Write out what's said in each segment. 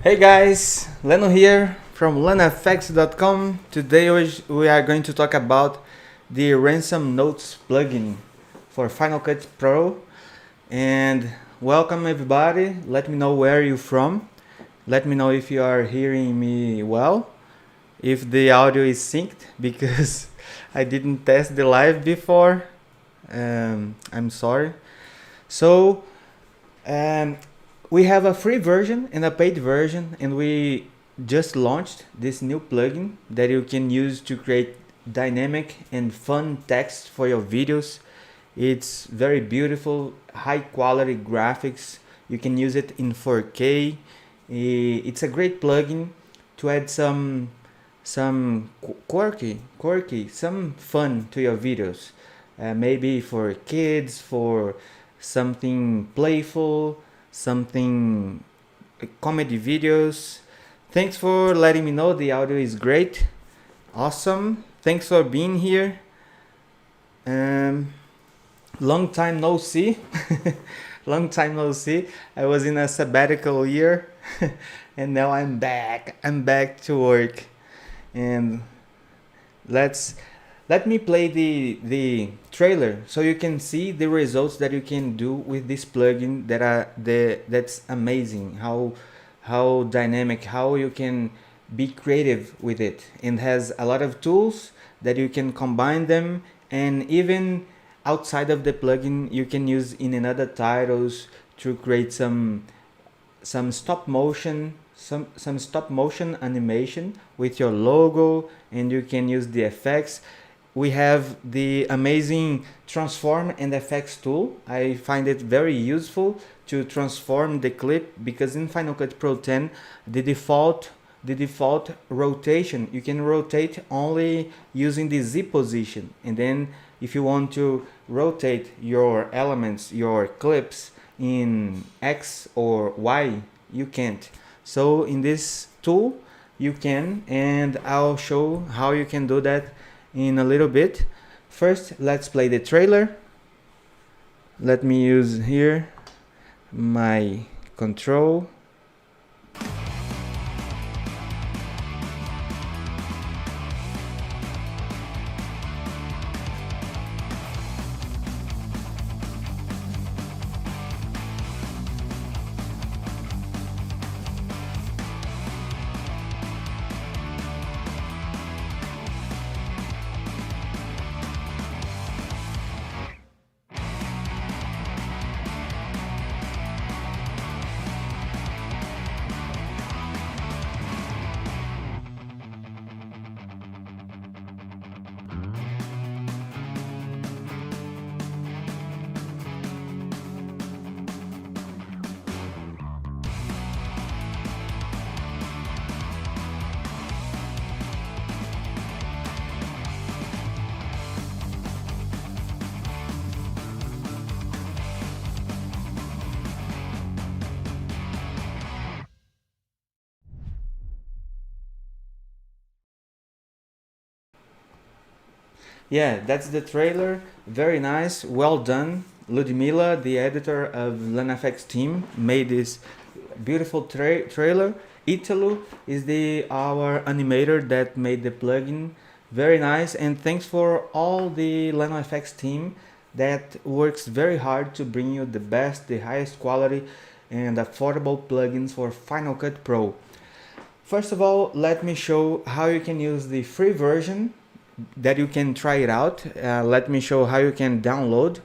Hey guys, Leno here from LenoFX.com. Today we are going to talk about the Ransom Notes plugin for Final Cut Pro. And welcome everybody. Let me know where you're from. Let me know if you are hearing me well, if the audio is synced, because I didn't test the live before. I'm sorry. So, we have a free version and a paid version, and we just launched this new plugin that you can use to create dynamic and fun text for your videos. It's very beautiful, high quality graphics. You can use it in 4K. It's a great plugin to add some quirky, some fun to your videos. Maybe for kids, for something playful, something comedy videos. Thanks for letting me know the audio is great. Awesome. Thanks for being here. Long time no see. Long time no see. I was in a sabbatical year and now I'm back. I'm back to work. And let me play the trailer so you can see the results that you can do with this plugin that's amazing. How dynamic, how you can be creative with it, and has a lot of tools that you can combine them, and even outside of the plugin you can use in another titles to create some stop motion animation with your logo, and you can use the effects. We have the amazing transform and effects tool. I find it very useful to transform the clip, because in Final Cut Pro 10 the default rotation, you can rotate only using the Z position, and then if you want to rotate your elements, your clips in X or Y, you can't. So in this tool you can, and I'll show how you can do that in a little bit. First, let's play the trailer. Let me use here my control. Yeah, that's the trailer. Very nice, well done. Ludmila, the editor of LenoFX team, made this beautiful trailer. Italo is our animator that made the plugin. Very nice, and thanks for all the LenoFX team that works very hard to bring you the best, the highest quality and affordable plugins for Final Cut Pro. First of all, let me show how you can use the free version, that you can try it out. Let me show how you can download.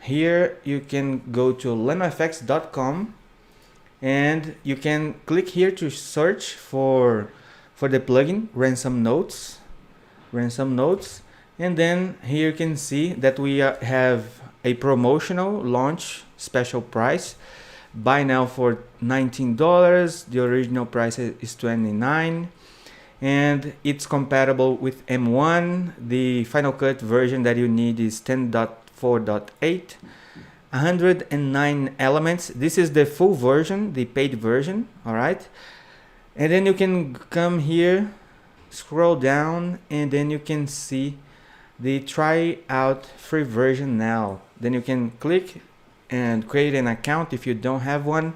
Here you can go to LenoFX.com and you can click here to search for the plugin Ransom Notes, and then here you can see that we have a promotional launch special price. Buy now for $19. The original price is $29. And it's compatible with M1. The Final Cut version that you need is 10.4.8. 109 elements. This is the full version, the paid version. All right, and then you can come here, scroll down, and then you can see the try out free version now. Then you can click and create an account if you don't have one,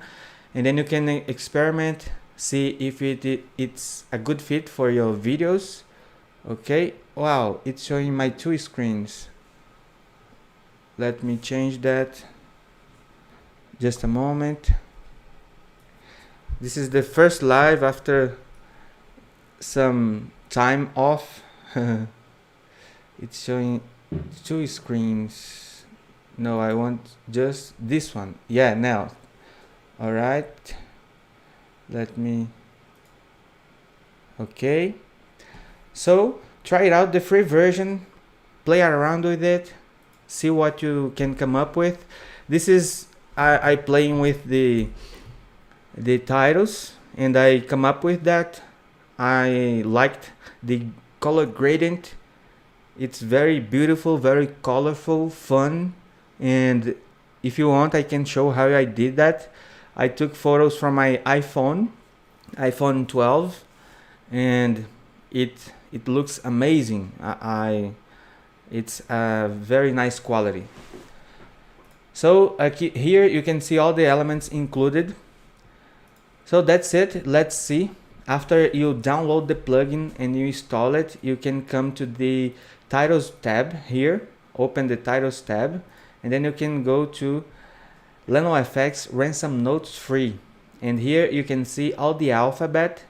and then you can experiment, see if it's a good fit for your videos. Okay, wow, it's showing my two screens. Let me change that. Just a moment. This is the first live after some time off. It's showing two screens. No, I want just this one. Yeah, now. All right. Let me. Okay. So try it out, the free version. Play around with it. See what you can come up with. This is I playing with the titles, and I come up with that. I liked the color gradient. It's very beautiful, very colorful, fun, and if you want I can show how I did that. I took photos from my iPhone 12, and it looks amazing. It's a very nice quality. So here you can see all the elements included. So that's it. Let's see. After you download the plugin and you install it, you can come to the titles tab here, open the titles tab, and then you can go to LenoFX Ransom Notes free. And here you can see all the alphabet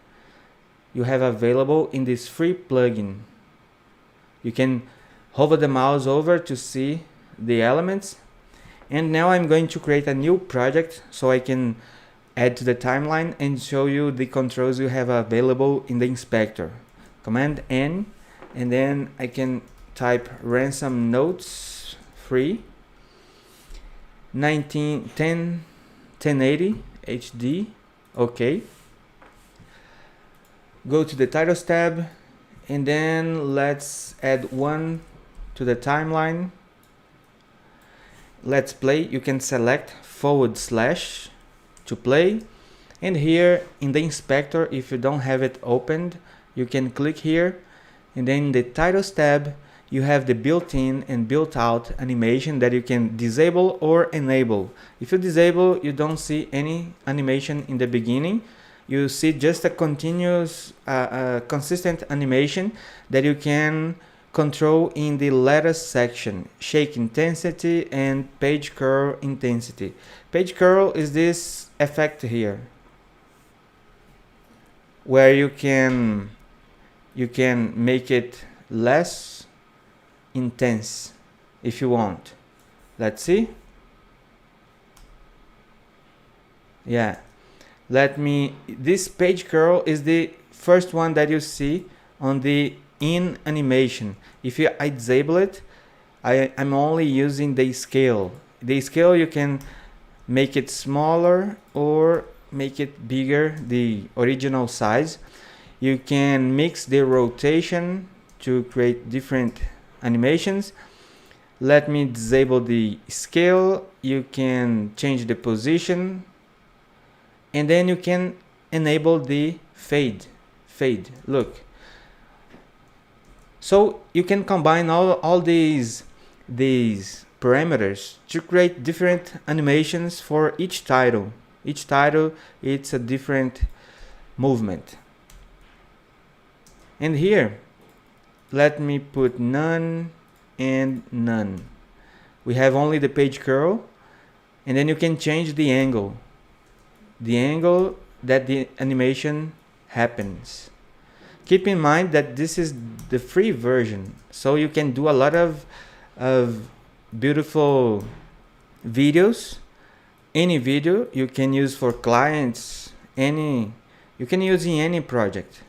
you have available in this free plugin. You can hover the mouse over to see the elements. And now I'm going to create a new project so I can add to the timeline and show you the controls you have available in the inspector. Command N, and then I can type Ransom Notes free 1080 HD. Okay. Go to the titles tab, and then let's add one to the timeline. Let's play. You can select / to play, and here in the inspector, if you don't have it opened, you can click here, and then in the titles tab you have the built-in and built-out animation that you can disable or enable. If you disable, you don't see any animation in the beginning. You see just a continuous consistent animation that you can control in the letters section, shake intensity and page curl intensity. Page curl is this effect here, where you can make it less intense if you want. Let's see. Yeah, this page curl is the first one that you see on the in animation. If I disable it, I'm only using the scale. The scale, you can make it smaller or make it bigger, the original size. You can mix the rotation to create different animations. Let me disable the scale. You can change the position, and then you can enable the fade. Look. So you can combine all these parameters to create different animations for each title. Each title, it's a different movement. And here, let me put none and none. We have only the page curl, and then you can change the angle that the animation happens. Keep in mind that this is the free version, so you can do a lot of beautiful videos. Any video you can use for clients, you can use in any project.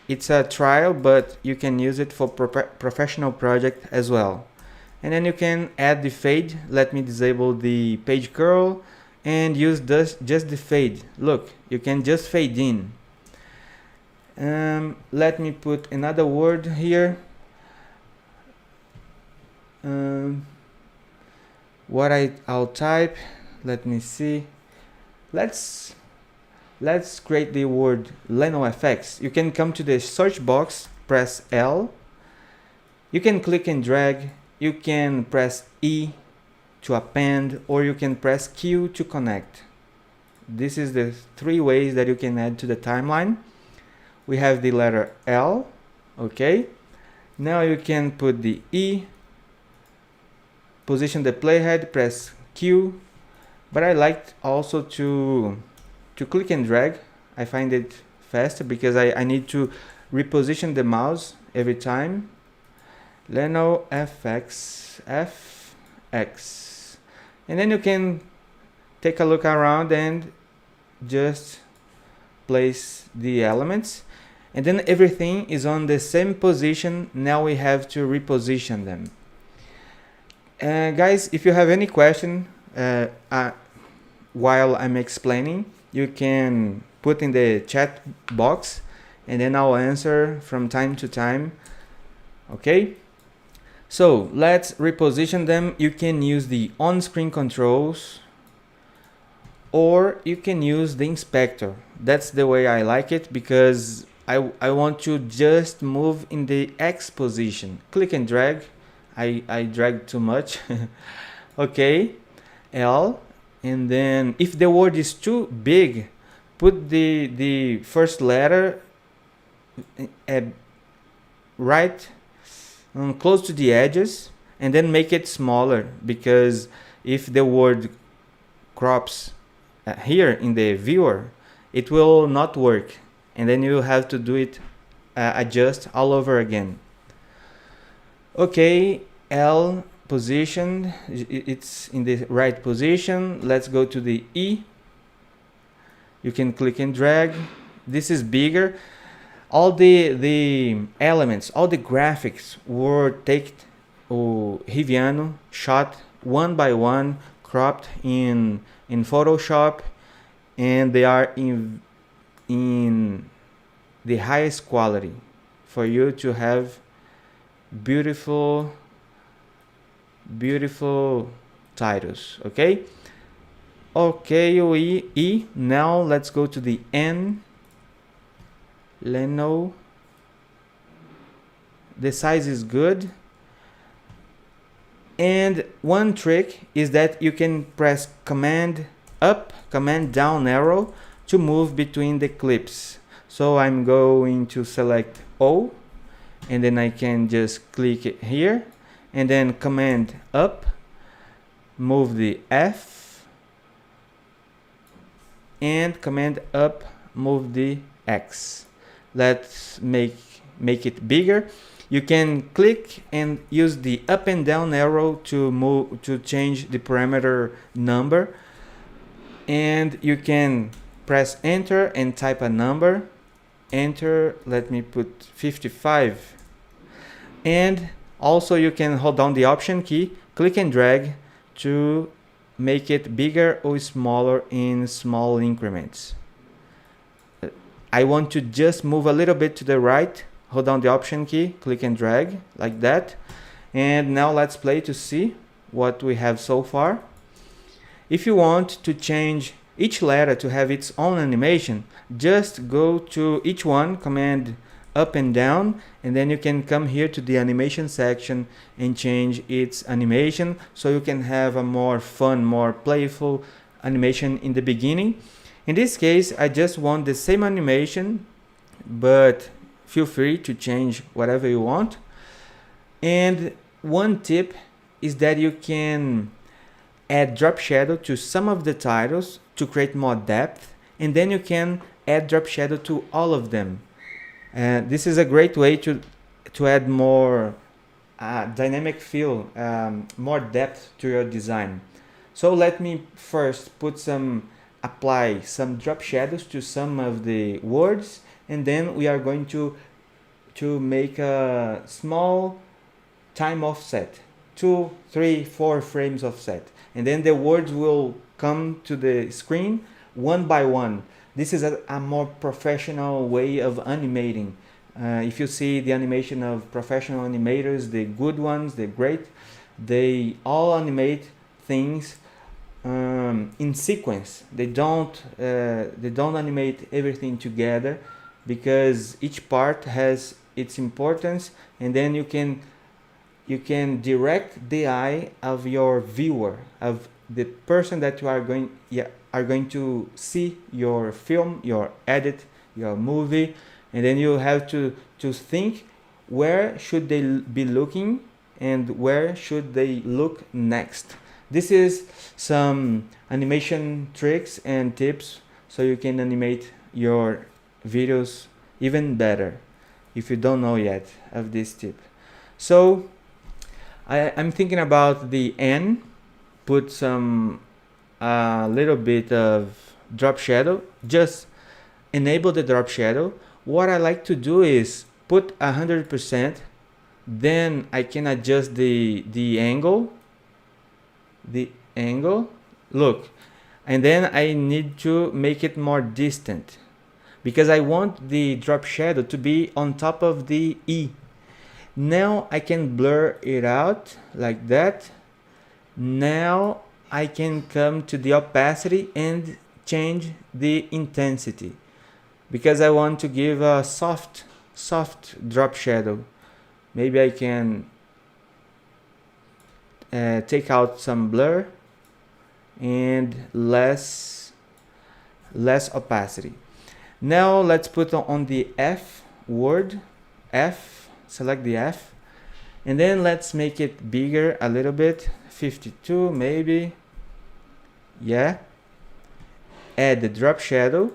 It's a trial, but you can use it for professional project as well. And then you can add the fade. Let me disable the page curl and use just the fade. Look, you can just fade in. Let me put another word here. What I'll type, let me see. Let's create the word LenoFX. You can come to the search box, press L. You can click and drag. You can press E to append, or you can press Q to connect. This is the three ways that you can add to the timeline. We have the letter L, okay. Now you can put the E, position the playhead, press Q, but I like also to click and drag. I find it faster because I need to reposition the mouse every time. LenoFX, FX, and then you can take a look around and just place the elements, and then everything is on the same position. Now we have to reposition them. Guys, if you have any question while I'm explaining, you can put in the chat box and then I'll answer from time to time. Okay, so let's reposition them. You can use the on-screen controls or you can use the inspector. That's the way I like it because I want to just move in the X position. Click and drag. I drag too much. Okay, L, and then if the word is too big, put the first letter right close to the edges and then make it smaller, because if the word crops here in the viewer, it will not work, and then you have to do it adjust all over again. Okay, L positioned, it's in the right position. Let's go to the E. You can click and drag. This is bigger. All the elements, all the graphics were taken Riviano, shot one by one, cropped in Photoshop, and they are in the highest quality for you to have beautiful titles. Okay, E. Now let's go to the N. Leno, the size is good, and one trick is that you can press command up, command down arrow to move between the clips. So I'm going to select O, and then I can just click it here, and then command up, move the F, and command up, move the X. Let's make it bigger. You can click and use the up and down arrow to change the parameter number, and you can press enter and type a number. Enter, let me put 55. And also you can hold down the option key, click and drag to make it bigger or smaller in small increments. I want to just move a little bit to the right, hold down the option key, click and drag like that. And now let's play to see what we have so far. If you want to change each letter to have its own animation, just go to each one, command up and down, and then you can come here to the animation section and change its animation, so you can have a more fun, more playful animation in the beginning. In this case, I just want the same animation, but feel free to change whatever you want. And one tip is that you can add drop shadow to some of the titles to create more depth, and then you can add drop shadow to all of them. This is a great way to add more dynamic feel, more depth to your design. So let me first apply some drop shadows to some of the words, and then we are going to make a small time offset, 2, 3, 4 frames offset, and then the words will come to the screen one by one. This is a more professional way of animating. If you see the animation of professional animators, the good ones, the great, they all animate things in sequence. They don't animate everything together, because each part has its importance, and then you can direct the eye of your viewer, of the person that you are going are going to see your film, your edit, your movie, and then you have to think where should they be looking and where should they look next. This is some animation tricks and tips so you can animate your videos even better if you don't know yet of this tip. So I'm thinking about the N, put some a little bit of drop shadow, just enable the drop shadow. What I like to do is put 100%, then I can adjust the angle, look, and then I need to make it more distant because I want the drop shadow to be on top of the E. Now I can blur it out like that. Now I can come to the opacity and change the intensity because I want to give a soft drop shadow. Maybe I can take out some blur and less opacity. Now let's put on the F word, F, select the F, and then let's make it bigger a little bit, 52 maybe, yeah. Add the drop shadow,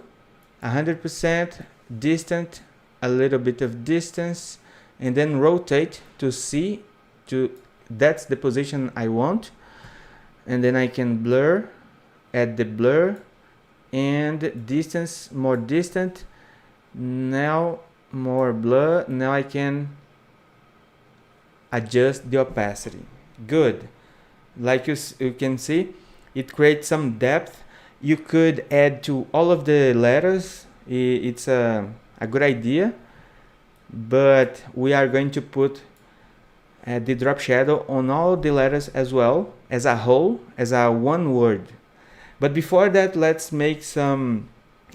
100%, distant, a little bit of distance, and then rotate to C, that's the position I want, and then I can blur, add the blur, and distance, more distant, now more blur. Now I can adjust the opacity. Good. Like you can see, it creates some depth. You could add to all of the letters. It's a good idea, but we are going to put the drop shadow on all the letters as well, as a whole, as a one word. But before that, let's make some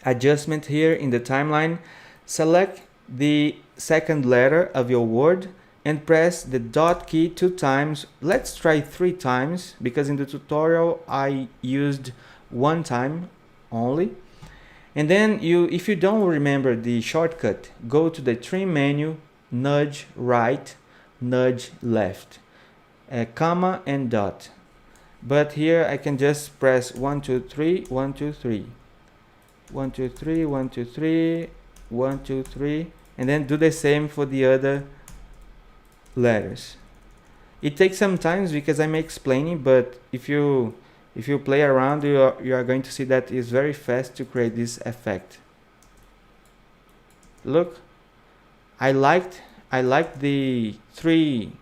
adjustment here in the timeline. Select the second letter of your word and press the dot key 2 times. Let's try 3 times because in the tutorial I used 1 time only. And then if you don't remember the shortcut, go to the trim menu, nudge right, nudge left, comma and dot. But here I can just press 1 2 3 1 2 3 1 2 3 1 2 3 1 2 3, and then do the same for the other letters. It takes some time because I'm explaining, but if you play around, you are going to see that it's very fast to create this effect. Look, I liked the three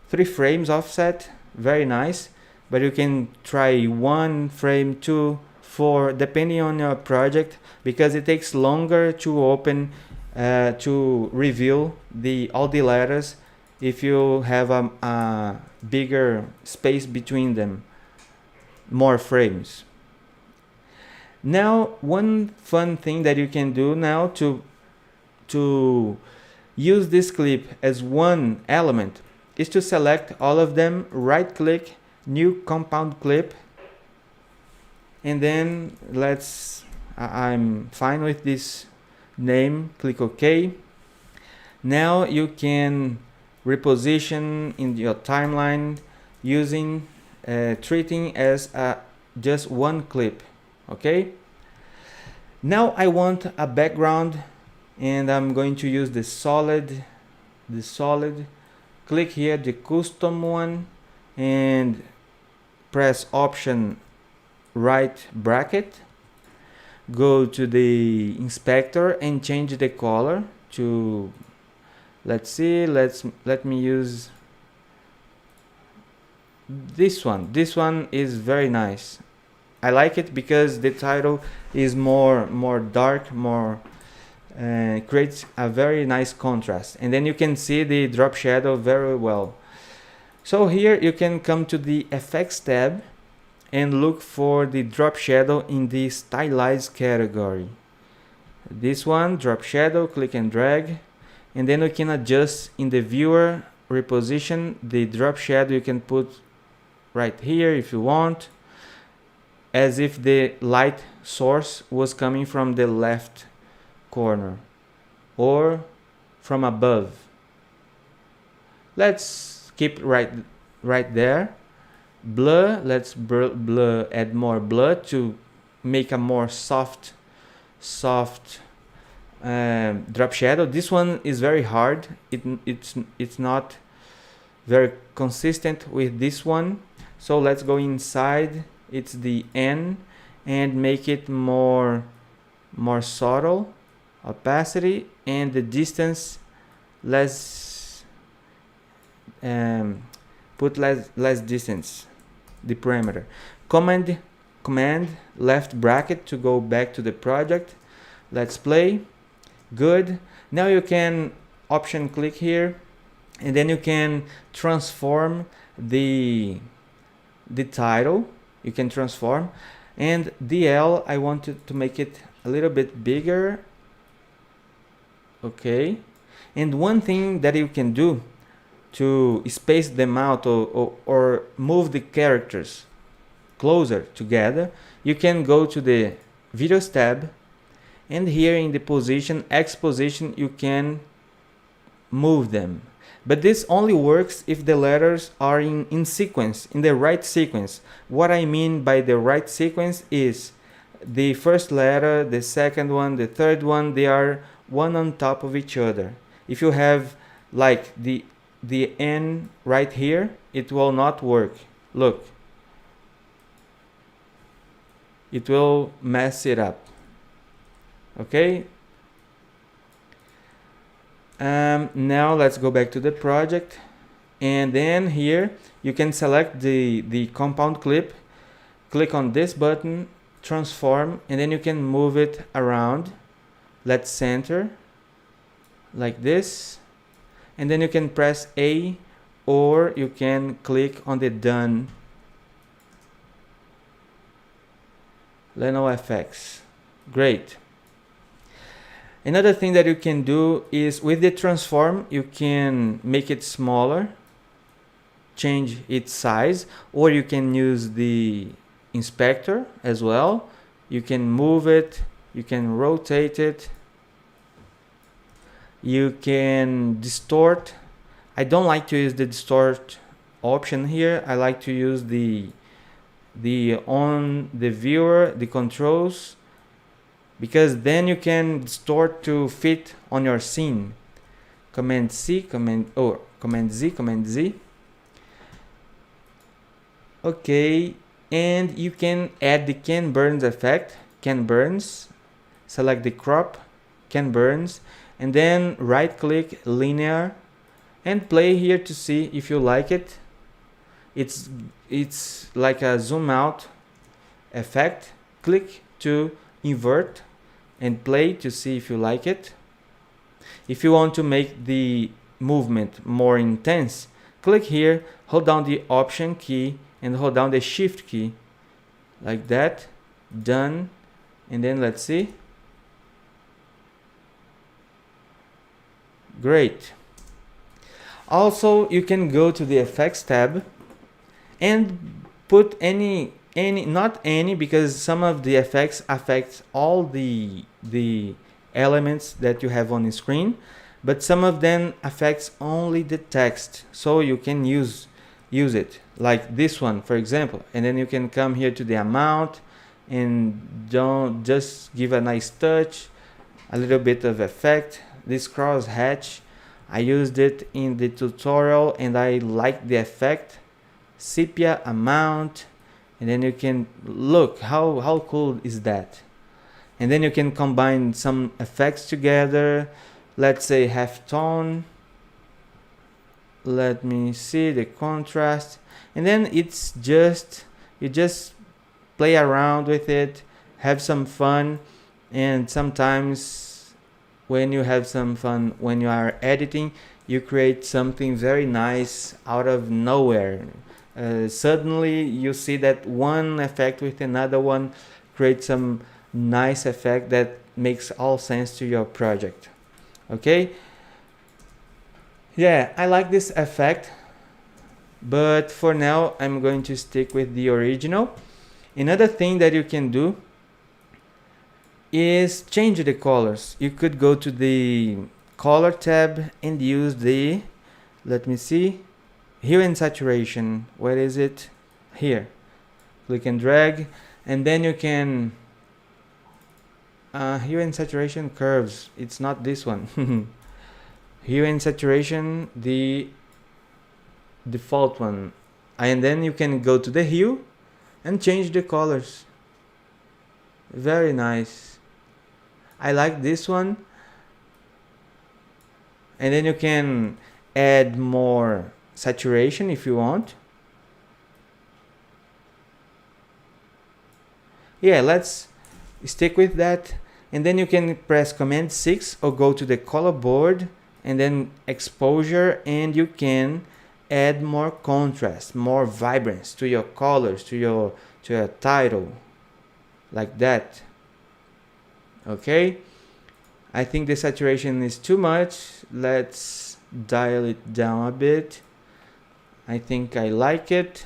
frames offset, very nice. But you can try 1 frame, 2, 4, depending on your project, because it takes longer to open, to reveal all the letters if you have a bigger space between them, more frames. Now, one fun thing that you can do now to use this clip as one element is to select all of them, right click, new compound clip, and then I'm fine with this name, click OK. Now you can reposition in your timeline using treating as just one clip. Okay, now I want a background and I'm going to use the solid. Click here the custom one and press option right bracket, go to the inspector and change the color to, let me use this one. This one is very nice. I like it because the title is more dark, more creates a very nice contrast, and then you can see the drop shadow very well. So here you can come to the effects tab and look for the drop shadow in the stylized category. This one, drop shadow, click and drag, and then you can adjust in the viewer reposition the drop shadow. You can put right here if you want. as if the light source was coming from the left corner or from above. Let's keep right there. Blur, let's blur, add more blur to make a more soft drop shadow. This one is very hard. It's not very consistent with this one. So let's go inside. It's the N and make it more subtle. Opacity and the distance less. Put less distance. The parameter. Command left bracket to go back to the project. Let's play. Good. Now you can option click here, and then you can transform the title. You can transform, and DL I wanted to make it a little bit bigger. Okay. And one thing that you can do to space them out or move the characters closer together, you can go to the videos tab, and here in the position, X position, you can move them. But this only works if the letters are in sequence, in the right sequence. What I mean by the right sequence is the first letter, the second one, the third one, they are one on top of each other. If you have like the N right here, it will not work. Look, it will mess it up. Okay. Now let's go back to the project, and then here you can select the compound clip, click on this button, transform, and then you can move it around. Let's center like this, and then you can press A, or you can click on the done. LenoFX. Great. Another thing that you can do is with the transform, you can make it smaller, change its size, or you can use the inspector as well. You can move it, you can rotate it, you can distort. I don't like to use the distort option here. I like to use the on the viewer, the controls, because then you can distort to fit on your scene. Command Z, Command Z. Okay, and you can add the Ken Burns effect. Ken Burns, select the crop, Ken Burns, and then right click linear and play here to see if you like it. It's like a zoom out effect. Click to invert and play to see if you like it. If you want to make the movement more intense, click here, hold down the option key and hold down the shift key like that. Done. And then let's see. Great. Also, you can go to the effects tab and put any, not any, because some of the effects affect all the elements that you have on the screen, but some of them affects only the text, so you can use it, like this one for example. And then you can come here to the amount and don't just give a nice touch, a little bit of effect. This cross hatch, I used it in the tutorial and I like the effect. Sepia amount, and then you can look how cool is that. And then you can combine some effects together. Let's say half tone. Let me see the contrast, and then it's just, you just play around with it, have some fun. And sometimes when you have some fun when you are editing, you create something very nice out of nowhere. Suddenly you see that one effect with another one creates some nice effect that makes all sense to your project. Okay, yeah, I like this effect, but for now I'm going to stick with the original. Another thing that you can do is change the colors. You could go to the color tab and use the, let me see, hue and saturation. Where is it? Here. Click and drag, and then you can hue and saturation curves. It's not this one. Hue and saturation, the default one, and then you can go to the hue and change the colors. Very nice. I like this one. And then you can add more saturation if you want. Yeah, let's stick with that. And then you can press Command 6 or go to the color board and then exposure, and you can add more contrast, more vibrance to your colors, to your title, like that. Okay, I think the saturation is too much. Let's dial it down a bit. I think I like it.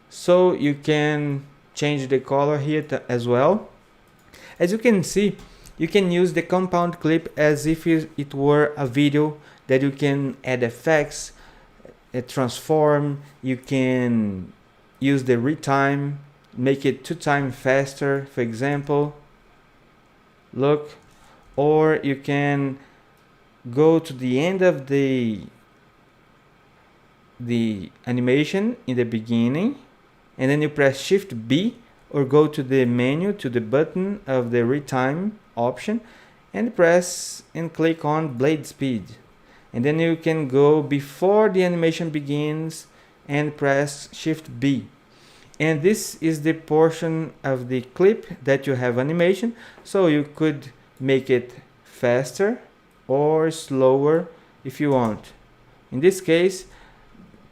So you can change the color here as well. As you can see, you can use the compound clip as if it were a video that you can add effects, transform. You can use the retime, make it 2 times faster, for example. Look, or you can go to the end of the animation in the beginning, and then you press Shift B, or go to the menu, to the button of the retime option, and press and click on blade speed, and then you can go before the animation begins and press Shift B. And this is the portion of the clip that you have animation, so you could make it faster or slower if you want. In this case,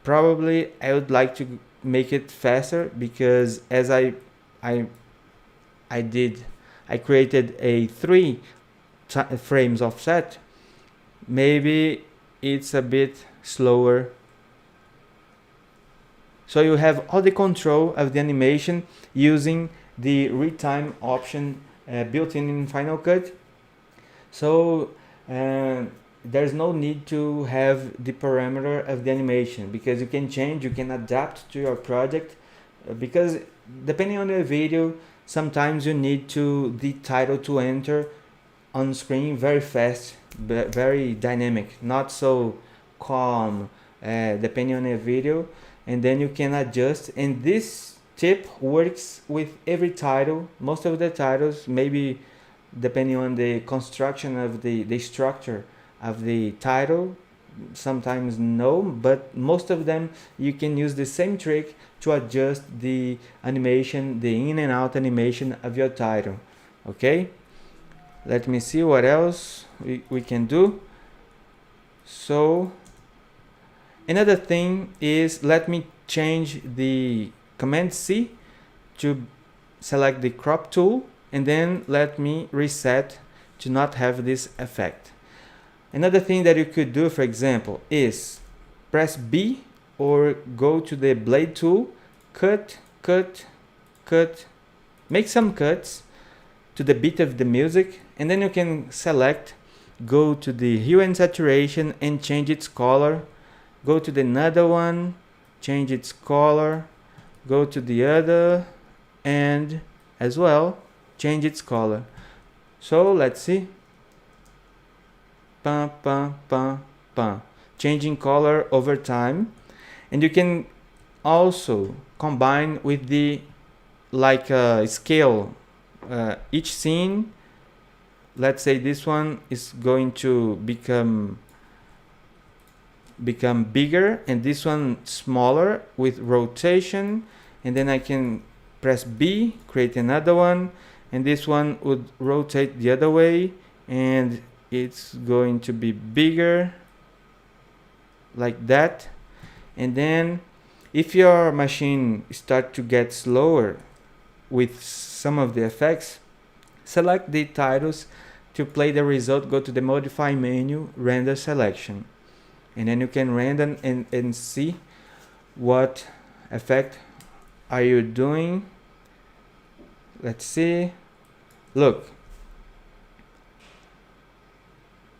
probably I would like to make it faster, because as I created a 3 frames offset. Maybe it's a bit slower. So you have all the control of the animation using the retime option built in Final Cut. So there's no need to have the parameter of the animation, because you can change, you can adapt to your project, because depending on the video, sometimes you need the title to enter on screen very fast, but very dynamic, not so calm, depending on the video. And then you can adjust, and this tip works with every title. Most of the titles, maybe depending on the construction of the structure of the title, sometimes no, but most of them you can use the same trick to adjust the animation, the in and out animation of your title. Okay, let me see what else we can do. So another thing is, let me change the Command C to select the crop tool, and then let me reset to not have this effect. Another thing that you could do, for example, is press B or go to the blade tool, cut, make some cuts to the beat of the music, and then you can select, go to the hue and saturation and change its color. Go to the another one, change its color, go to the other, and as well change its color. So let's see, changing color over time. And you can also combine with the scale. Each scene, let's say this one is going to become bigger and this one smaller with rotation, and then I can press B, create another one, and this one would rotate the other way and it's going to be bigger like that. And then if your machine start to get slower with some of the effects, select the titles. To play the result, go to the modify menu, render selection, and then you can render and see what effect are you doing? Let's see. Look.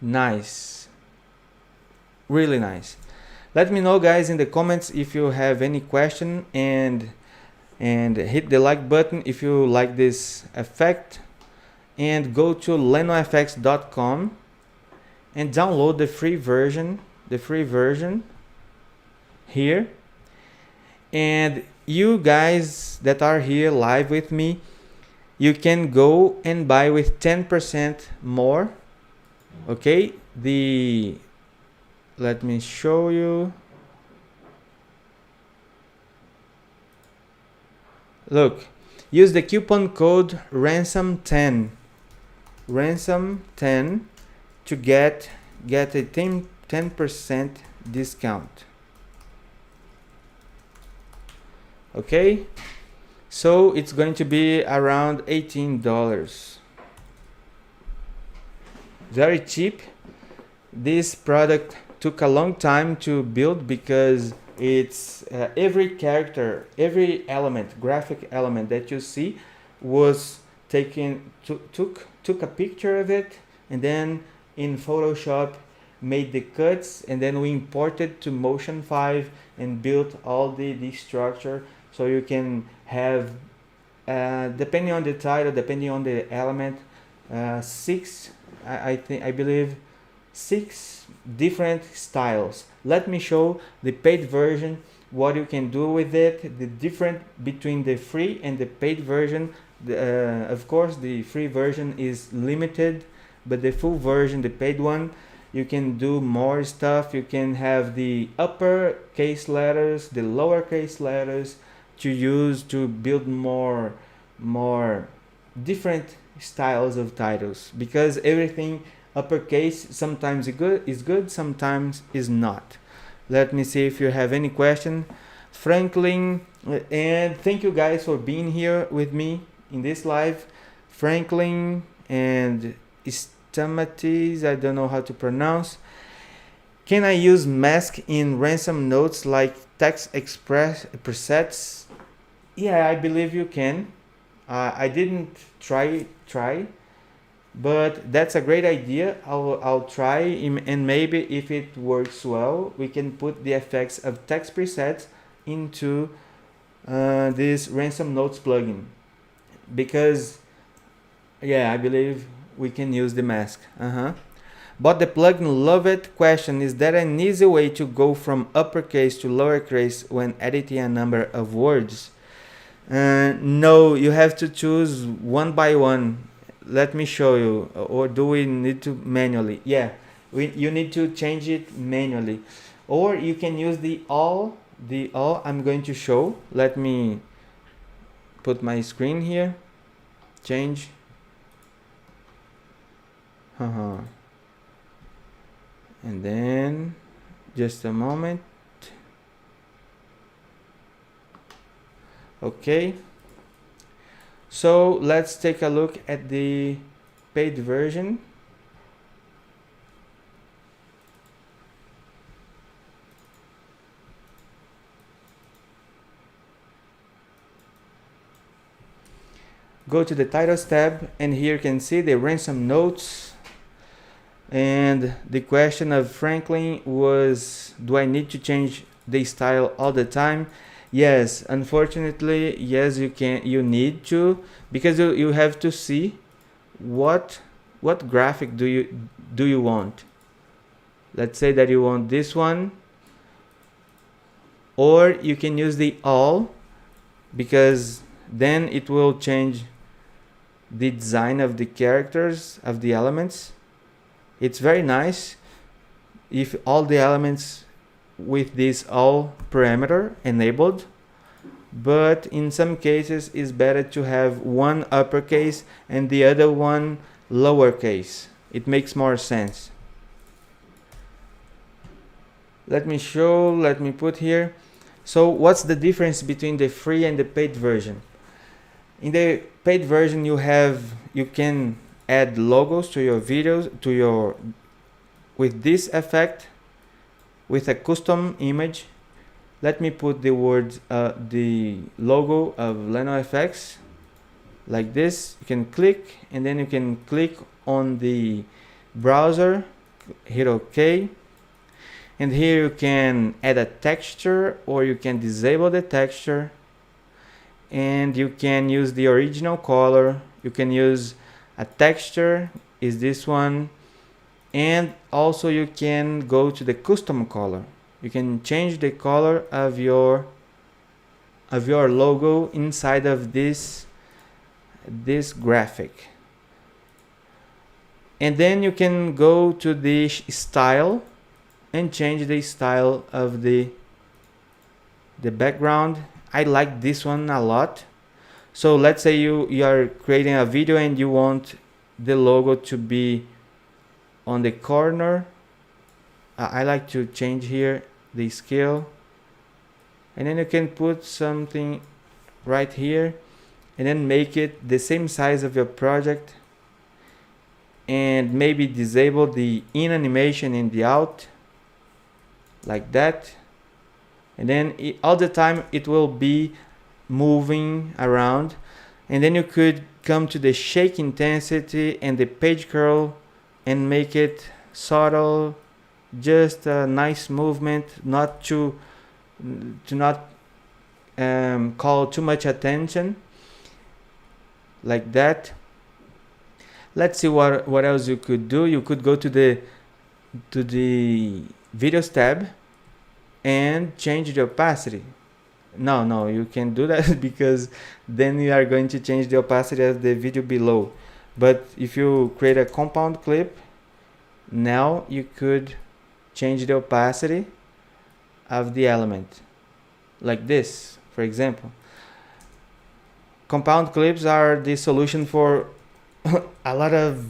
Nice. Really nice. Let me know, guys, in the comments if you have any question, and hit the like button if you like this effect, and go to LenoFX.com and download the free version here. And you guys that are here live with me, you can go and buy with 10% more. Okay, let me show you. Look, use the coupon code ransom10 to get a 10% discount. Okay, so it's going to be around $18. Very cheap. This product took a long time to build because it's every character, every element, graphic element that you see was took a picture of it, and then in Photoshop made the cuts, and then we imported to Motion 5 and built all the structure, so you can have depending on the title, depending on the element, I believe 6 different styles. Let me show the paid version, what you can do with it, the difference between the free and the paid version. Of course, the free version is limited, but the full version, the paid one, you can do more stuff. You can have the uppercase letters, the lowercase letters to use to build more different styles of titles, because everything uppercase sometimes is good, sometimes is not. Let me see if you have any question. Franklin, and thank you guys for being here with me in this live. Franklin and Stamatis, I don't know how to pronounce. Can I use mask in Ransom Notes like text express presets? Yeah, I believe you can. I didn't try, but that's a great idea. I'll try, and maybe if it works well, we can put the effects of text presets into this Ransom Notes plugin, because yeah, I believe we can use the mask. But the plugin, love it. Question: is there an easy way to go from uppercase to lowercase when editing a number of words? No, you have to choose one by one. Let me show you. Or do we need to manually? Yeah, you need to change it manually, or you can use the all. I'm going to show. Let me put my screen here. Change. And then just a moment. Okay, so let's take a look at the paid version. Go to the titles tab, and here you can see the Ransom Notes. And the question of Franklin was, do I need to change the style all the time? Yes, unfortunately, yes, you can. You need to, because you have to see what graphic do you want. Let's say that you want this one, or you can use the all, because then it will change the design of the characters, of the elements. It's very nice if all the elements with this all parameter enabled, but in some cases it's better to have one uppercase and the other one lowercase. It makes more sense. Let me put here. So what's the difference between the free and the paid version? In the paid version, you can add logos to your videos, with this effect, with a custom image. Let me put the word, the logo of LenoFX like this. You can click, and then you can click on the browser, hit OK, and here you can add a texture or you can disable the texture, and you can use the original color. You can use a texture, is this one, and also you can go to the custom color. You can change the color of your logo inside of this graphic. And then you can go to the style and change the style of the background. I like this one a lot. So let's say you are creating a video and you want the logo to be on the corner. I like to change here the scale, and then you can put something right here and then make it the same size of your project, and maybe disable the in animation and the out like that, and then all the time it will be moving around. And then you could come to the shake intensity and the page curl and make it subtle, just a nice movement, not to not call too much attention, like that. Let's see what else you could do. You could go to the videos tab and change the opacity. No, you can't do that because then you are going to change the opacity of the video below. But if you create a compound clip, now you could change the opacity of the element like this, for example. Compound clips are the solution for a lot of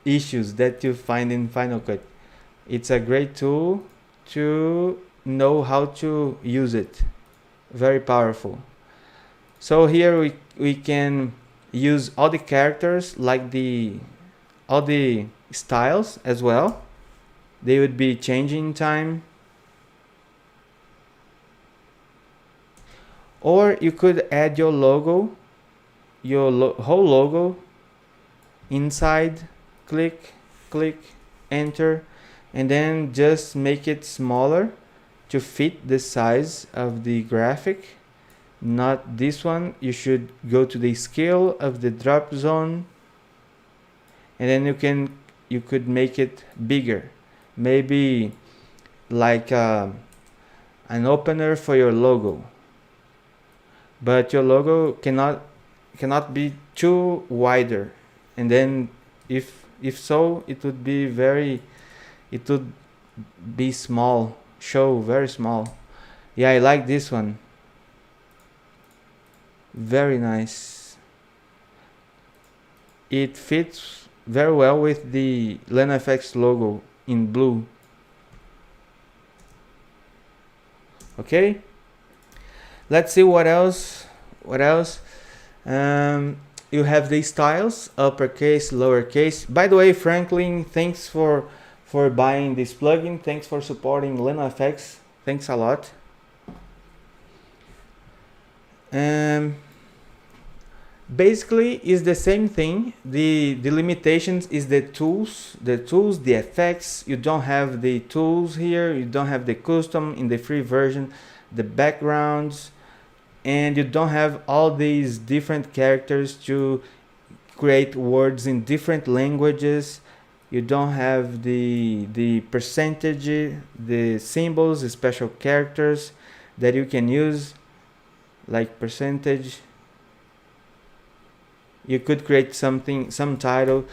issues that you find in Final Cut. It's a great tool to know how to use it. Very powerful. So here we can use all the characters, like all the styles as well. They would be changing in time. Or you could add your logo, whole logo inside, click, enter, and then just make it smaller to fit the size of the graphic. Not this one. You should go to the scale of the drop zone, and then you could make it bigger, maybe like an opener for your logo. But your logo cannot be too wider, and then if so, it would be small, show very small. Yeah, I like this one. Very nice. It fits very well with the LenoFX logo in blue. Okay, let's see what else. You have the styles, uppercase, lowercase. By the way, Franklin, thanks for buying this plugin. Thanks for supporting LenoFX. Thanks a lot. Basically is the same thing. The limitations is the tools, the effects. You don't have the tools here. You don't have the custom in the free version, the backgrounds, and you don't have all these different characters to create words in different languages. You don't have the percentage, the symbols, the special characters that you can use, like percentage. You could create some title,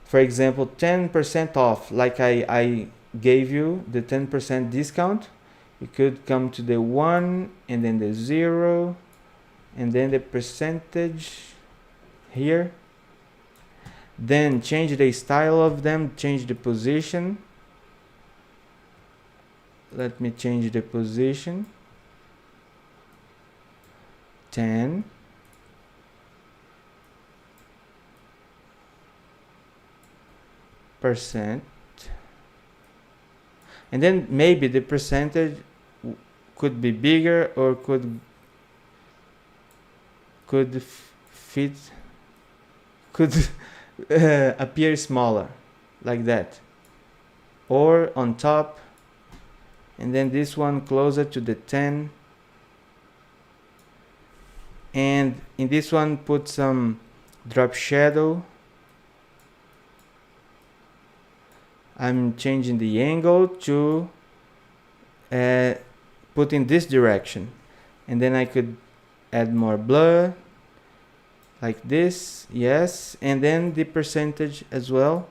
for example, 10% off, like I gave you the 10% discount. You could come to the 1 and then the 0 and then the percentage here. Then change the style of them, change the position. Let me change the position. 10. %. And then maybe the percentage could be bigger or fit could appear smaller, like that, or on top, and then this one closer to the 10, and in this one put some drop shadow. I'm changing the angle to put in this direction, and then I could add more blur like this, yes, and then the percentage as well.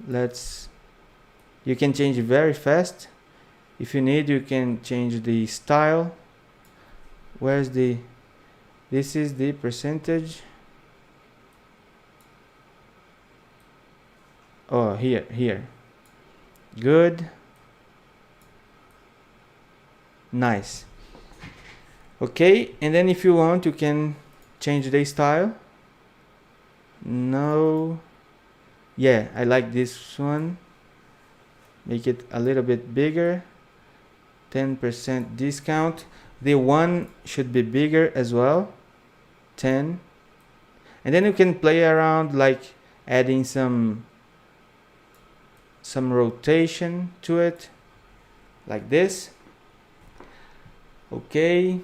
You can change it very fast. If you need, you can change the style. This is the percentage. Oh, here. Good. Nice. Okay, and then if you want, you can change the style. No. Yeah, I like this one. Make it a little bit bigger. 10% discount. The one should be bigger as well. 10. And then you can play around, like adding some rotation to it, like this. Okay,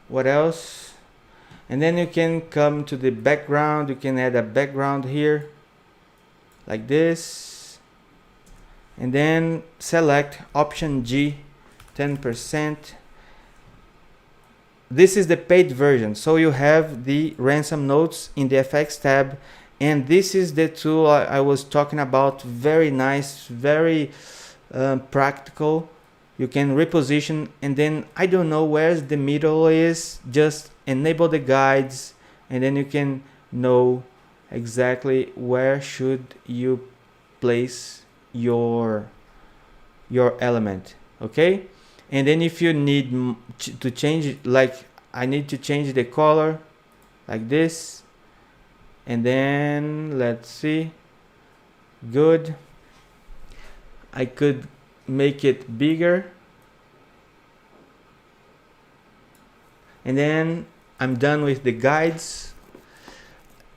what else? And then you can come to the background. You can add a background here, like this, and then select option G, 10%. This is the paid version, so you have the Ransom Notes in the FX tab, and this is the tool I was talking about. Very nice, very practical. You can reposition, and then I don't know where the middle is. Just enable the guides, and then you can know exactly where should you place your element. Okay, and then if you need to change it, like I need to change the color like this, and then let's see. Good. I could make it bigger, and then I'm done with the guides.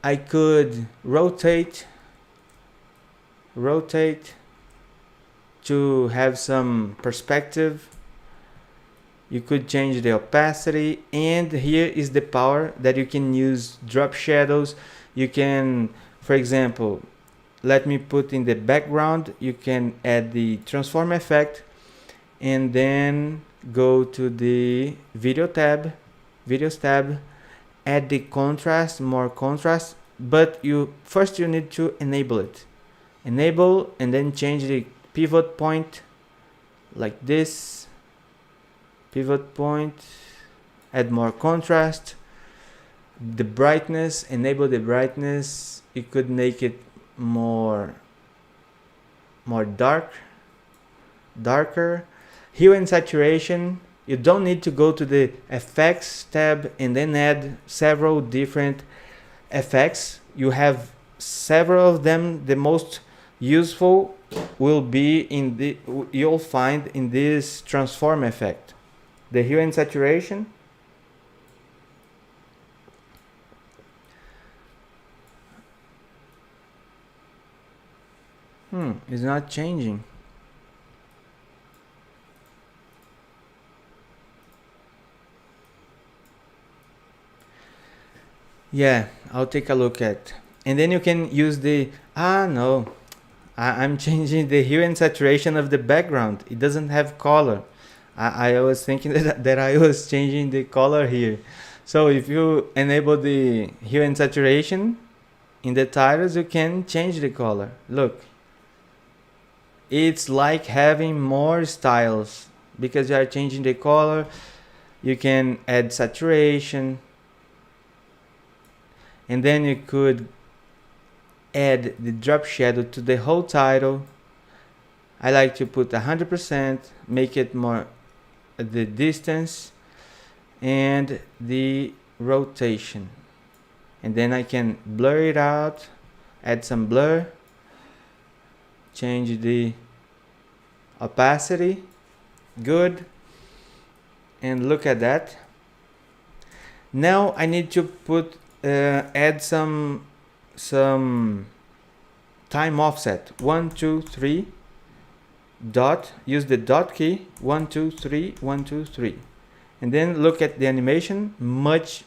I could rotate to have some perspective. You could change the opacity, and here is the power that you can use drop shadows. You can, for example, let me put in the background. You can add the transform effect, and then go to the videos tab, add the contrast, more contrast, but you need to enable it. Enable, and then change the pivot point like this. Pivot point, add more contrast. The brightness, enable the brightness. You could make it more darker. Hue and saturation, you don't need to go to the effects tab and then add several different effects. You have several of them. The most useful will be you'll find in this transform effect. The hue and saturation. It's not changing. Yeah, I'll take a look at. And then you can use the, no, I'm changing the hue and saturation of the background. It doesn't have color. I was thinking that I was changing the color here. So if you enable the hue and saturation in the titles, you can change the color. Look, it's like having more styles because you are changing the color. You can add saturation, and then you could add the drop shadow to the whole title. I like to put 100%, make it more the distance and the rotation, and then I can blur it out, add some blur, change the opacity. Good. and look at that. Now I need to put add some time offset. 1 2 3 dot, use the dot key, 1 2 3 1 2 3, and then look at the animation. Much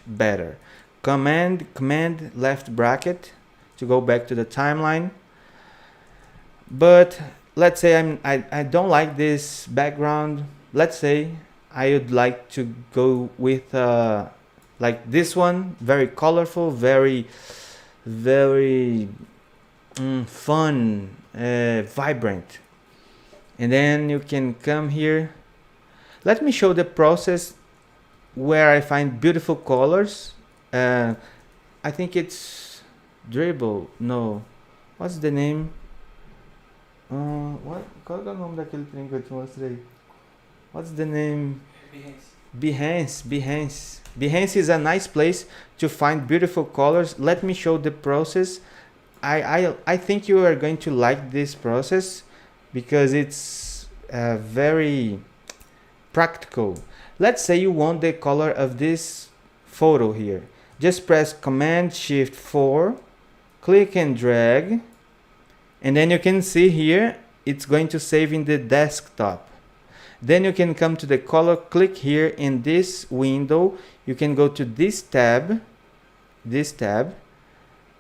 better. Command left bracket to go back to the timeline. But let's say I don't like this background. Let's say I would like to go with like this one, very colorful, very fun, vibrant. And then you can come here. Let me show the process where I find beautiful colors. I think it's Dribble. No, what's the name? Qual é o nome daquele trem que eu te mostrei? What's the name? Behance. Behance is a nice place to find beautiful colors. Let me show the process. I think you are going to like this process because it's very practical. Let's say you want the color of this photo here. Just press Command Shift 4, click and drag, and then you can see here it's going to save in the desktop. Then you can come to the color, click here in this window. You can go to this tab,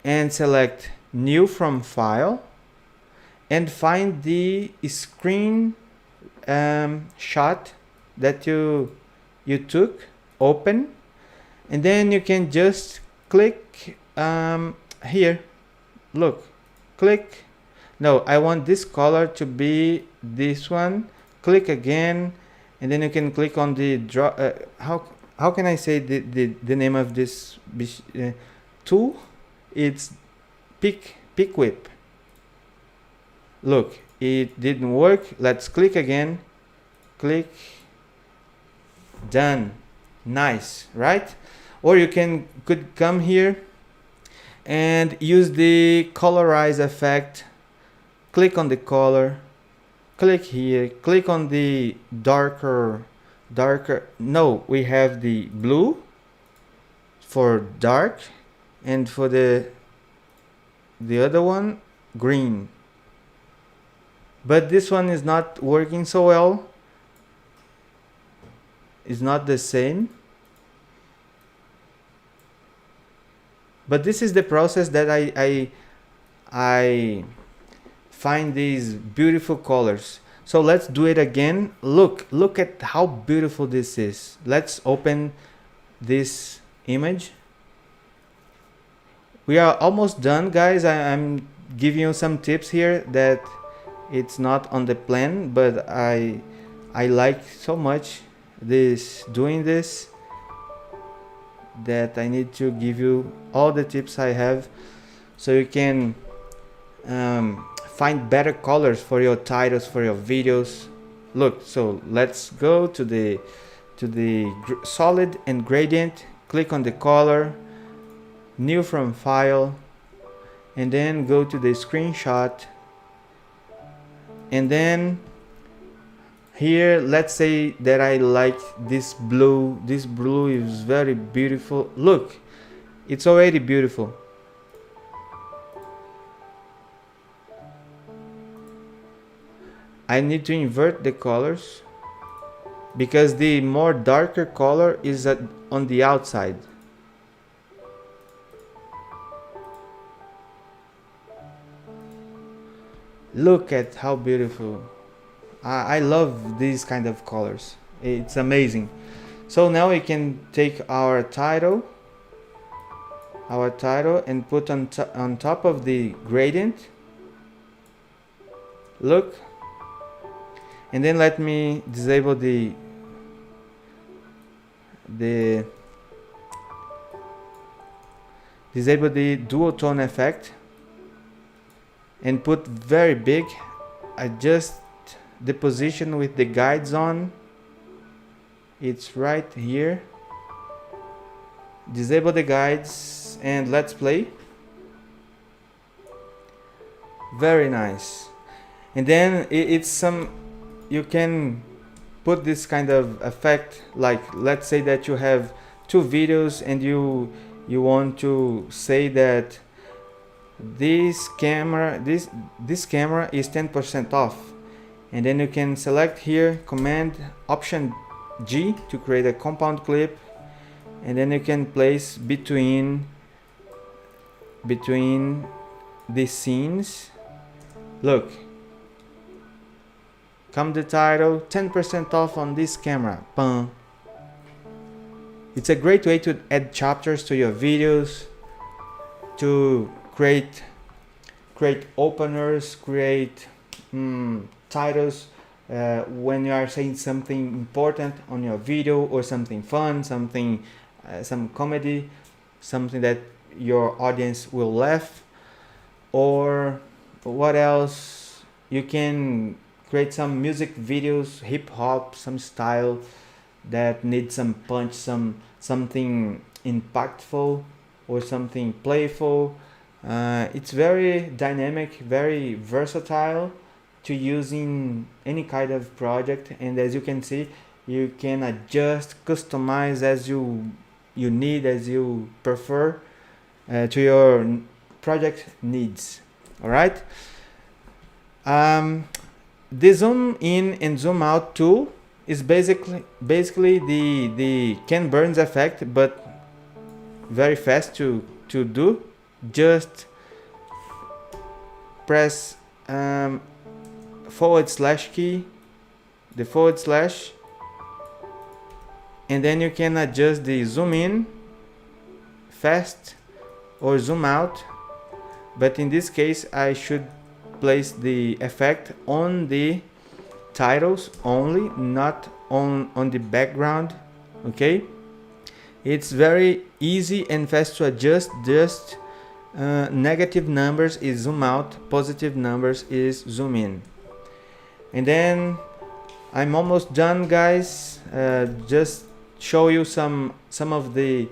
and select New from File, and find the screen shot that you took, open, and then you can just click here. Look, click. No, I want this color to be this one. Click again, and then you can click on the draw. How can I say the name of this tool? It's Pick Whip. Look, it didn't work. Let's click again. Click. Done. Nice, right? Or you could come here and use the colorize effect. Click on the color. Click here. Click on the darker. No, we have the blue for dark, and for the other one, green. But this one is not working so well. It's not the same. But this is the process that I find these beautiful colors. So let's do it again. Look at how beautiful this is. Let's open this image. We are almost done, guys. I'm giving you some tips here that it's not on the plan, but I like so much doing this that I need to give you all the tips I have so you can find better colors for your titles, for your videos. Look, so let's go to the solid and gradient. Click on the color, new from file, and then go to the screenshot, and then here let's say that I like this blue. This blue is very beautiful. Look, it's already beautiful. I need to invert the colors because the more darker color is on the outside. Look at how beautiful. I love these kind of colors. It's amazing. So now we can take our title and put on top of the gradient. Look. And then let me disable the dual tone effect and put very big. Adjust the position with the guides on. It's right here. Disable the guides and let's play. Very nice. And then it's some, you can put this kind of effect, like let's say that you have two videos and you want to say that this camera is 10% off, and then you can select here Command Option G to create a compound clip, and then you can place between the scenes. Look, come the title, 10% off on this camera. Bum. It's a great way to add chapters to your videos, to create openers, create titles when you are saying something important on your video, or something fun, something some comedy, something that your audience will laugh. Or what else? You can create some music videos, hip hop, some style that needs some punch, something impactful or something playful. It's very dynamic, very versatile to use in any kind of project, and as you can see, you can adjust, customize as you need, as you prefer, to your project needs. All right. The zoom in and zoom out tool is basically the Ken Burns effect, but very fast to do. Just press / key, the /, and then you can adjust the zoom in fast or zoom out, but in this case I should place the effect on the titles only, not on the background. Okay, it's very easy and fast to adjust. Just negative numbers is zoom out, positive numbers is zoom in. And then I'm almost done, guys. Just show you some of the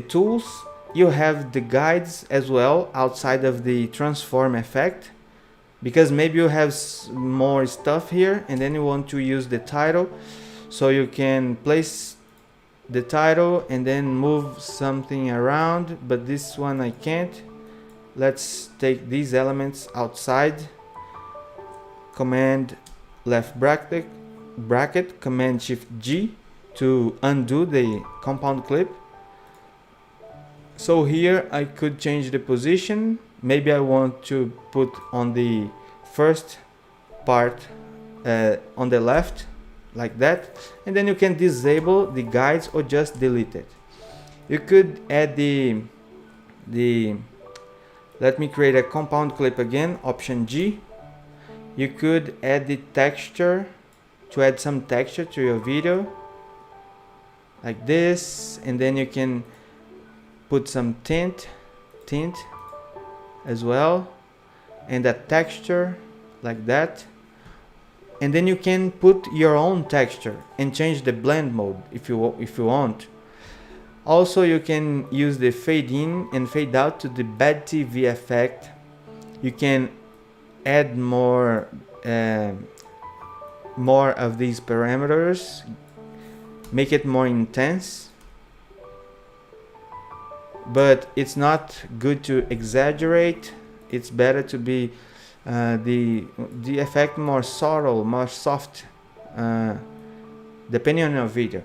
tools. You have the guides as well outside of the transform effect, because maybe you have more stuff here and then you want to use the title, so you can place the title and then move something around, but this one I can't. Let's take these elements outside, Command left bracket, Command Shift G to undo the compound clip. So here I could change the position. Maybe I want to put on the first part on the left, like that, and then you can disable the guides or just delete it. You could add the let me create a compound clip again, Option G. You could add the texture, to add some texture to your video, like this, and then you can put some tint as well, and a texture like that, and then you can put your own texture and change the blend mode if you want. Also, you can use the fade in and fade out to the bad TV effect. You can add more of these parameters, make it more intense, but it's not good to exaggerate. It's better to be the effect more subtle, more soft, depending on your video.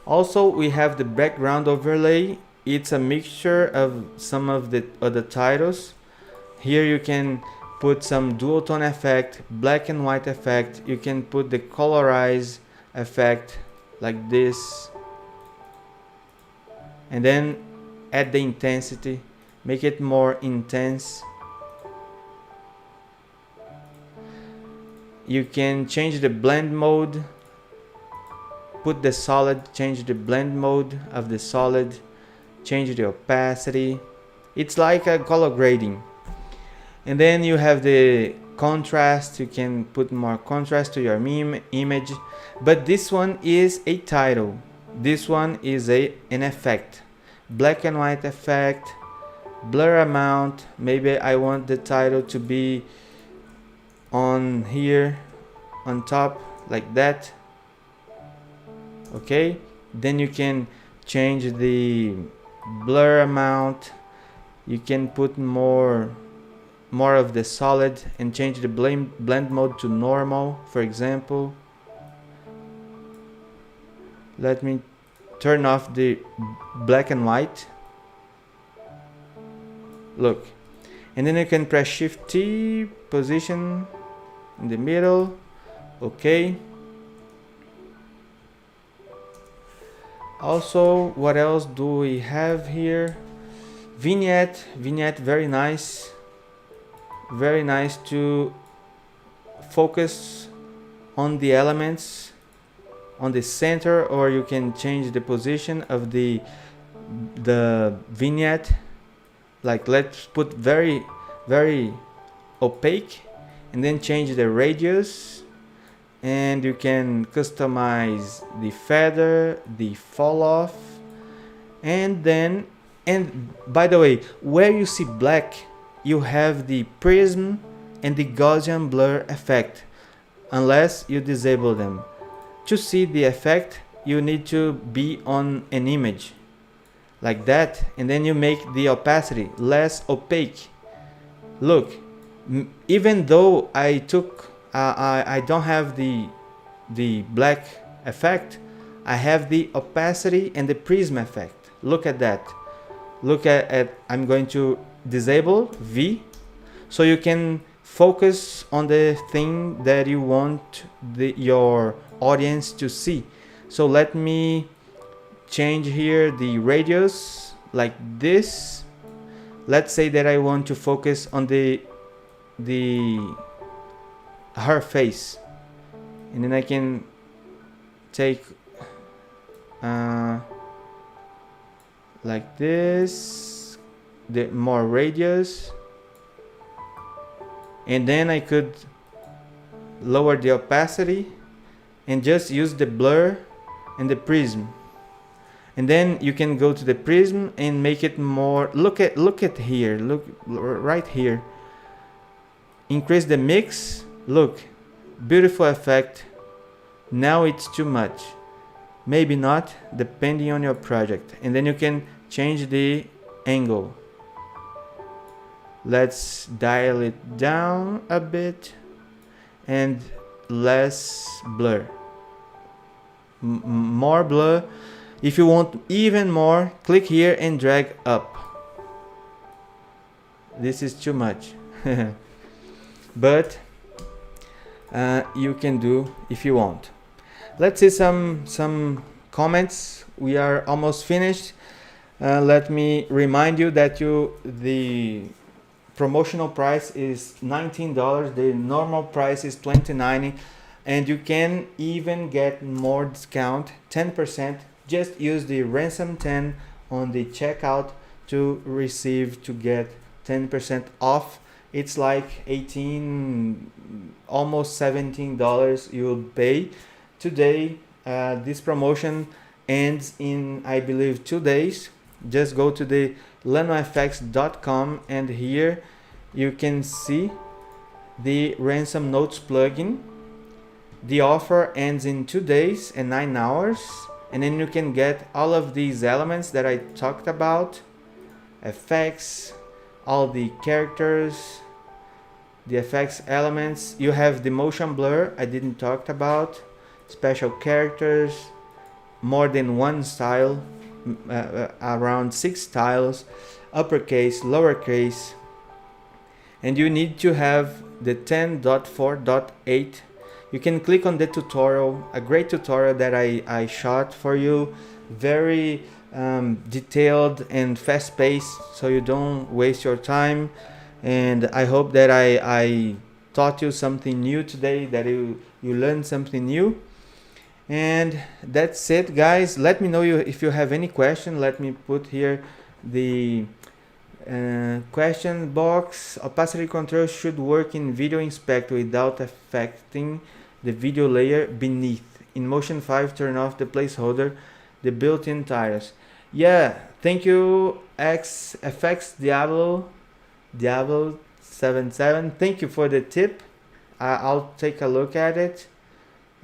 Also, we have the background overlay. It's a mixture of some of the other titles. Here you can put some dual tone effect, black and white effect. You can put the colorize effect like this, and then add the intensity, make it more intense. You can change the blend mode, put the solid, change the blend mode of the solid, change the opacity. It's like a color grading. And then you have the contrast. You can put more contrast to your image, but this one is a title. This one is an effect, black and white effect, blur amount. Maybe I want the title to be on here on top, like that. Okay, then you can change the blur amount. You can put more of the solid and change the blend mode to normal, for example. Let me turn off the black and white. Look, and then you can press Shift T, position in the middle. Okay. Also, what else do we have here? Vignette, very nice to focus on the elements on the center, or you can change the position of the vignette. Like, let's put very opaque, and then change the radius, and you can customize the feather, the fall off, and then, and by the way, where you see black, you have the prism and the Gaussian blur effect, unless you disable them. To see the effect, you need to be on an image like that, and then you make the opacity less opaque. Look, even though I don't have the black effect, I have the opacity and the prism effect. Look at that. Look at I'm going to disable V, so you can focus on the thing that you want your audience to see. So let me change here the radius like this. Let's say that I want to focus on her face, and then I can take like this, the more radius, and then I could lower the opacity and just use the blur and the prism. And then you can go to the prism and make it more, look at here, look right here, increase the mix. Look, beautiful effect. Now it's too much, maybe not, depending on your project. And then you can change the angle. Let's dial it down a bit, and less blur, more blur. If you want even more, click here and drag up. This is too much. But you can do if you want. Let's see some comments. We are almost finished. Let me remind you that the promotional price is $19. The normal price is $29, and you can even get more discount, 10%. Just use the Ransom 10 on the checkout to get 10% off. It's like 18, almost $17 you'll pay today. This promotion ends in, I believe, 2 days. Just go to the LenoFX.com, and here you can see the Ransom Notes plugin. The offer ends in 2 days and 9 hours, and then you can get all of these elements that I talked about, effects, all the characters, the effects elements. You have the motion blur I didn't talk about, special characters, more than one style, around 6 styles, uppercase, lowercase, and you need to have the 10.4.8. You can click on the tutorial, a great tutorial that I shot for you, very detailed and fast paced, so you don't waste your time. And I hope that I taught you something new today, that you learned something new. And that's it, guys. Let me know if you have any question. Let me put here the question box. Opacity control should work in Video Inspector without affecting the video layer beneath. In Motion 5, turn off the placeholder, the built-in tires. Yeah, thank you, FX Diablo77. Thank you for the tip. I'll take a look at it.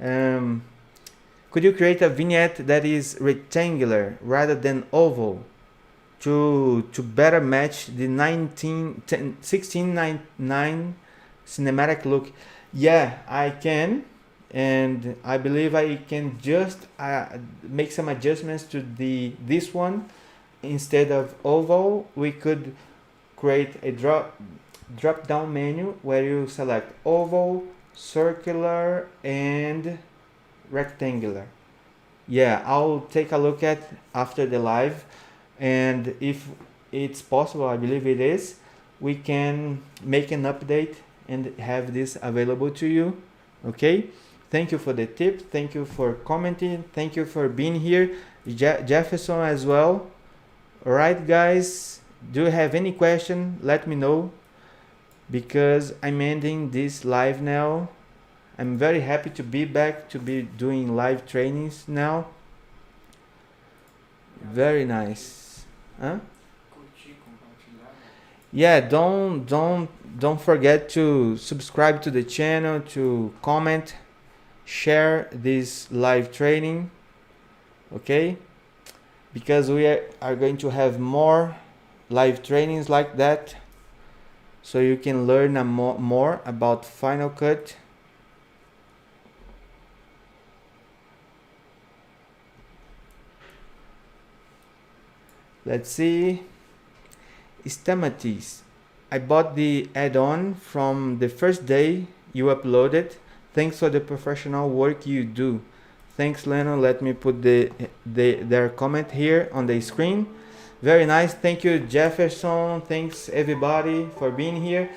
Could you create a vignette that is rectangular rather than oval to better match the 1699 cinematic look? Yeah, I can, and I believe I can just make some adjustments to this one. Instead of oval, we could create a drop down menu where you select oval, circular, and rectangular. Yeah, I'll take a look at after the live, and if it's possible, I believe it is, we can make an update and have this available to you. Okay, thank you for the tip, thank you for commenting, thank you for being here, Jefferson as well. All right, guys, do you have any question? Let me know, because I'm ending this live now. I'm very happy to be back, to be doing live trainings now. Very nice. Huh? Yeah, don't forget to subscribe to the channel, to comment, share this live training. Okay? Because we are going to have more live trainings like that, so you can learn more about Final Cut. Let's see. Stamatis. I bought the add-on from the first day you uploaded. Thanks for the professional work you do. Thanks, Leno. Let me put their comment here on the screen. Very nice. Thank you, Jefferson. Thanks, everybody, for being here.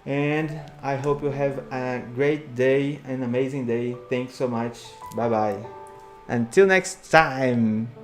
And I hope you have a great day, an amazing day. Thanks so much. Bye-bye. Until next time.